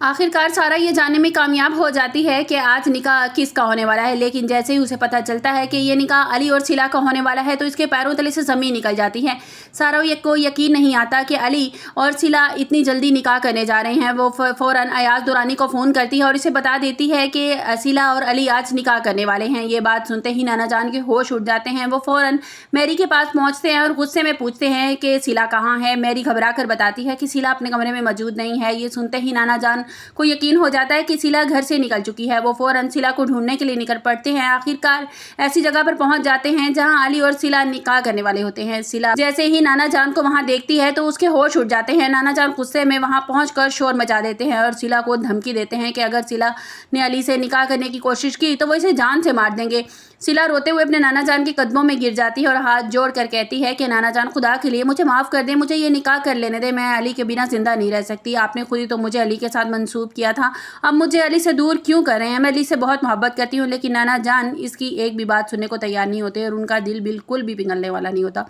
आखिरकार सारा ये जानने में कामयाब हो जाती है कि आज निकाह किसका होने वाला है, लेकिन जैसे ही उसे पता चलता है कि ये निकाह अली और सिला का होने वाला है तो इसके पैरों तले से ज़मीन निकल जाती है। सारा को यकीन नहीं आता कि अली और सिला इतनी जल्दी निकाह करने जा रहे हैं। वो फ़ौरन अयाज दुरानी को फ़ोन करती है और इसे बता देती है कि सिला और अली आज निकाह करने वाले हैं। ये बात सुनते ही नाना जान के होश उड़ जाते हैं। वो फ़ौरन मैरी के पास पहुँचते हैं और गुस्से में पूछते हैं कि सिला कहाँ है। मैरी घबरा कर बताती है कि सिला अपने कमरे में मौजूद नहीं है। ये सुनते ही नाना जान को यकीन हो जाता है कि सिला घर से निकल चुकी है। वो फ़ौरन सिला को ढूंढने के लिए निकल पड़ते हैं। आखिरकार ऐसी जगह पर पहुंच जाते हैं जहां अली और सिला निकाह करने वाले होते हैं। सिला जैसे ही नाना जान को वहां देखती है तो उसके होश उड़ जाते हैं। नाना जान गुस्से में वहां पहुंचकर शोर मचा देते हैं और सिला को धमकी देते हैं कि अगर सिला ने अली से निकाह करने की कोशिश की तो वो इसे जान से मार देंगे। सिला रोते हुए अपने नाना जान के कदमों में गिर जाती है और हाथ जोड़ कर कहती है कि नाना जान, खुदा के लिए मुझे माफ़ कर दे, मुझे ये निकाह कर लेने दे। मैं अली के बिना जिंदा नहीं रह सकती। आपने खुद ही तो मुझे अली के साथ मंसूब किया था, अब मुझे अली से दूर क्यों कर रहे हैं? मैं अली से बहुत मोहब्बत करती हूँ। लेकिन नाना जान इसकी एक भी बात सुनने को तैयार नहीं होते और उनका दिल बिल्कुल भी पिघलने वाला नहीं होता।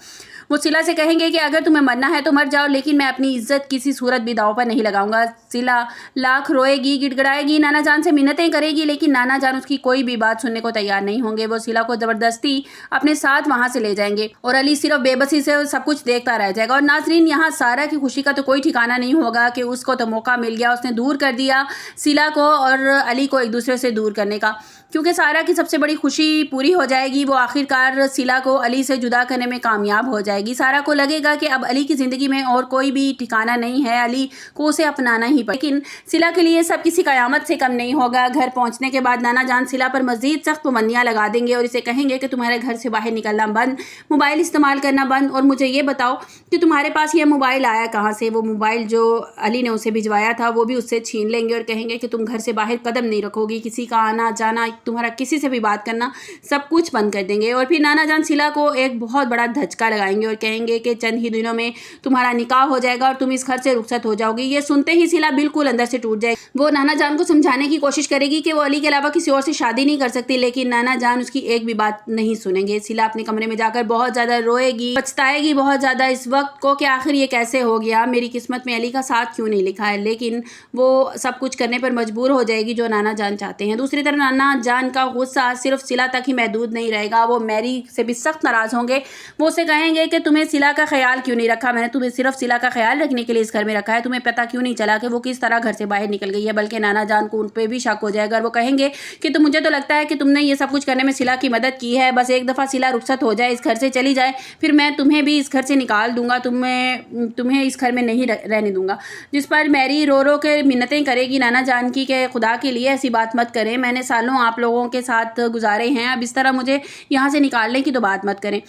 वो सिला से कहेंगे कि अगर तुम्हें मरना है तो मर जाओ, लेकिन मैं अपनी इज्जत किसी सूरत भी दांव पर नहीं लगाऊंगा। सिला लाख रोएगी, गिड़गिड़ाएगी, नाना जान से मिन्नतें करेगी, लेकिन नाना जान उसकी कोई भी बात सुनने को तैयार नहीं होंगे। वो सिला को जबरदस्ती अपने साथ वहां से ले जाएंगे और अली सिर्फ बेबसी से सब कुछ देखता रह जाएगा। और नाजरीन, यहाँ सारा की खुशी का तो कोई ठिकाना नहीं होगा कि उसको तो मौका मिल गया, उसने दूर कर दिया सिला को और अली को एक दूसरे से दूर करने का, क्योंकि सारा की सबसे बड़ी खुशी पूरी हो जाएगी। वो आखिरकार सिला को अली से जुदा करने में कामयाब हो जाएगी। सारा को लगेगा कि अब अली की ज़िंदगी में और कोई भी ठिकाना नहीं है, अली को उसे अपनाना ही पड़ेगा। लेकिन सिला के लिए सब किसी क़यामत से कम नहीं होगा। घर पहुंचने के बाद नाना जान सिला पर मज़ीद सख्त पाबंदियाँ लगा देंगे और इसे कहेंगे कि तुम्हारे घर से बाहर निकलना बंद, मोबाइल इस्तेमाल करना बंद, और मुझे ये बताओ कि तुम्हारे पास ये मोबाइल आया कहाँ से? वो मोबाइल जो अली ने उसे भिजवाया था वो भी उससे छीन लेंगे और कहेंगे कि तुम घर से बाहर कदम नहीं रखोगी, किसी का आना जाना, तुम्हारा किसी से भी बात करना, सब कुछ बंद कर देंगे। और फिर नाना जान सिला को एक बहुत बड़ा धचका लगाएंगे और कहेंगे कि चंद ही दिनों में तुम्हारा निकाह हो जाएगा और तुम इस घर से रुखसत हो जाओगी। ये सुनते ही सिला बिल्कुल अंदर से टूट जाएगी। वो नाना जान को समझाने की कोशिश करेगी कि वो अली के अलावा किसी और से शादी नहीं कर सकती, लेकिन नाना जान उसकी एक भी बात नहीं सुनेंगे। सिला अपने कमरे में जाकर बहुत ज़्यादा रोएगी, पछताएगी बहुत ज़्यादा इस वक्त को कि आखिर ये कैसे हो गया, मेरी किस्मत में अली का साथ क्यों नहीं लिखा है। लेकिन वो सब कुछ करने पर मजबूर हो जाएगी जो नाना जान चाहते हैं। दूसरी तरफ नाना जान का गुस्सा सिर्फ सिला तक ही महदूद नहीं रहेगा, वो मैरी से भी सख्त नाराज़ होंगे। वो उसे कहेंगे कि तुम्हें सिला का ख्याल क्यों नहीं रखा? मैंने तुम्हें सिर्फ सिला का ख्याल रखने के लिए इस घर में रखा है, तुम्हें पता क्यों नहीं चला कि वो किस तरह घर से बाहर निकल गई है? बल्कि नाना जान को उन पर भी शक हो जाएगा और वो कहेंगे कि तो मुझे तो लगता है कि तुमने ये सब कुछ करने में सिला की मदद की है। बस एक दफ़ा सिला रुखसत हो जाए, इस घर से चली जाए, फिर मैं तुम्हें भी इस घर से निकाल दूंगा, तुम्हें इस घर में नहीं रहने दूंगा। जिस पर मैरी रो रो के मिन्नतें करेगी नाना जान की कि खुदा के लिए ऐसी बात मत करें, मैंने सालों आप लोगों के साथ गुजारे हैं, अब इस तरह मुझे यहाँ से निकालने की तो बात मत करें।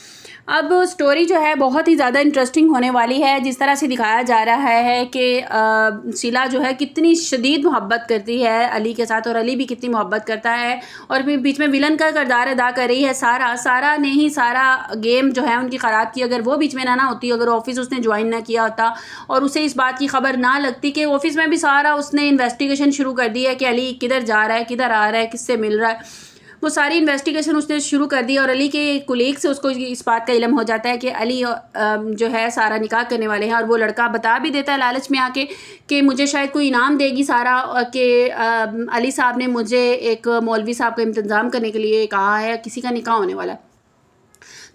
अब स्टोरी जो है बहुत ही ज़्यादा इंटरेस्टिंग होने वाली है। जिस तरह से दिखाया जा रहा है कि सिला जो है कितनी शदीद मोहब्बत करती है अली के साथ और अली भी कितनी मोहब्बत करता है, और फिर बीच में विलन का किरदार अदा कर रही है सारा ने ही सारा गेम जो है उनकी ख़राब की। अगर वो बीच में ना होती, अगर ऑफिस उसने ज्वाइन ना किया होता और उसे इस बात की खबर ना लगती कि ऑफिस में भी सारा उसने इन्वेस्टिगेशन शुरू कर दी है कि अली किधर जा रहा है, किधर आ रहा है, किससे मिल रहा है, वो सारी इन्वेस्टिगेशन उसने शुरू कर दी और अली के कुलीग से उसको इस बात का इल्म हो जाता है कि अली जो है सारा निकाह करने वाले हैं। और वो लड़का बता भी देता है लालच में आके कि मुझे शायद कोई इनाम देगी सारा, कि अली साहब ने मुझे एक मौलवी साहब का इंतज़ाम करने के लिए कहा है, किसी का निकाह होने वाला है।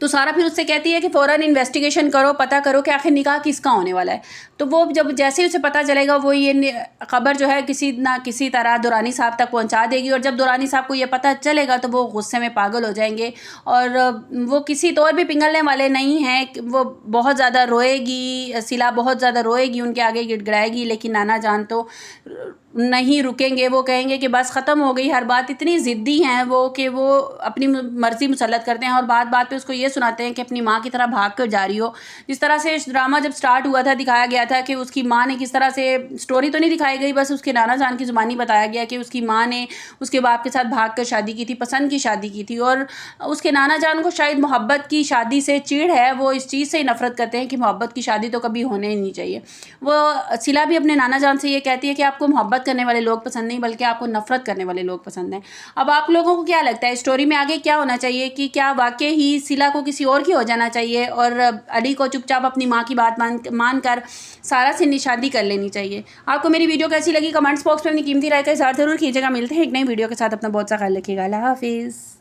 तो सारा फिर उससे कहती है कि फ़ौरन इन्वेस्टिगेशन करो, पता करो कि आखिर निकाह किसका होने वाला है। तो वो जब जैसे ही उसे पता चलेगा वो ये खबर जो है किसी ना किसी तरह दुरानी साहब तक पहुंचा देगी, और जब दुरानी साहब को ये पता चलेगा तो वो गुस्से में पागल हो जाएंगे और वो किसी तौर भी पिघलने वाले नहीं हैं। वो बहुत ज़्यादा रोएगी, सिला बहुत ज़्यादा रोएगी, उनके आगे गिड़गिड़ाएगी, लेकिन नाना जान तो नहीं रुकेंगे। वो कहेंगे कि बस ख़त्म हो गई हर बात। इतनी ज़िद्दी हैं वो कि वो अपनी मर्ज़ी मुसल्लत करते हैं और बात बात पे उसको ये सुनाते हैं कि अपनी माँ की तरह भाग कर जा रही हो। जिस तरह से ड्रामा जब स्टार्ट हुआ था दिखाया गया था कि उसकी माँ ने किस तरह से, स्टोरी तो नहीं दिखाई गई, बस उसके नाना जान की ज़ुबानी बताया गया कि उसकी माँ ने उसके बाप के साथ भाग कर शादी की थी, पसंद की शादी की थी, और उसके नाना जान को शायद मोहब्बत की शादी से चिढ़ है। वो इस चीज़ से नफ़रत करते हैं कि मोहब्बत की शादी तो कभी होने ही नहीं चाहिए। वो सिला भी अपने नाना जान से ये कहती है कि आपको मोहब्बत करने वाले लोग पसंद नहीं, बल्कि आपको नफरत करने वाले लोग पसंद हैं। अब आप लोगों को क्या लगता है स्टोरी में आगे क्या होना चाहिए, कि क्या वाकई ही सिला को को किसी और की हो जाना चाहिए और अली को चुपचाप अपनी माँ की बात मान कर सारा से शादी कर लेनी चाहिए। आपको मेरी वीडियो कैसी लगी कमेंट्स बॉक्स में अपनी कीमती राय का इज़हार ज़रूर कीजिएगा। मिलते हैं एक नई वीडियो के साथ, अपना बहुत सा ख्याल रखिएगा। अल्लाह हाफिज़।